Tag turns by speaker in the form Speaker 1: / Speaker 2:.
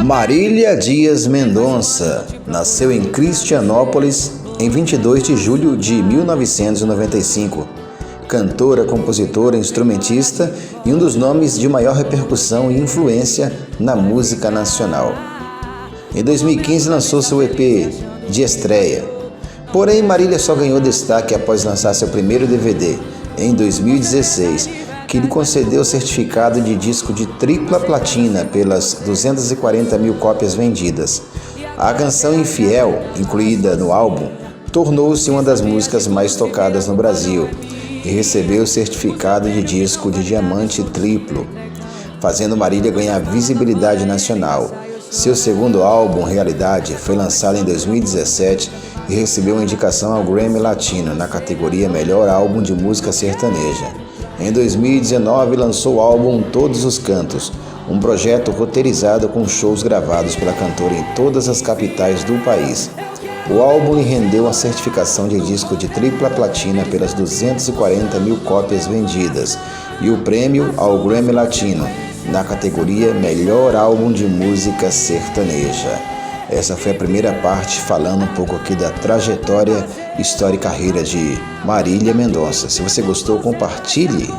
Speaker 1: Marília Dias Mendonça nasceu em Cristianópolis em 22 de julho de 1995. Cantora, compositora, instrumentista e um dos nomes de maior repercussão e influência na música nacional. Em 2015 lançou seu EP de estreia. Porém, Marília só ganhou destaque após lançar seu primeiro DVD, em 2016, que lhe concedeu o certificado de disco de tripla platina pelas 240 mil cópias vendidas. A canção Infiel, incluída no álbum, tornou-se uma das músicas mais tocadas no Brasil e recebeu o certificado de disco de diamante triplo, fazendo Marília ganhar visibilidade nacional. Seu segundo álbum, Realidade, foi lançado em 2017 e recebeu uma indicação ao Grammy Latino na categoria Melhor Álbum de Música Sertaneja. Em 2019, lançou o álbum Todos os Cantos, um projeto roteirizado com shows gravados pela cantora em todas as capitais do país. O álbum lhe rendeu a certificação de disco de tripla platina pelas 240 mil cópias vendidas e o prêmio ao Grammy Latino, na categoria Melhor Álbum de Música Sertaneja. Essa foi a primeira parte, falando um pouco aqui da trajetória, história e carreira de Marília Mendonça. Se você gostou, compartilhe.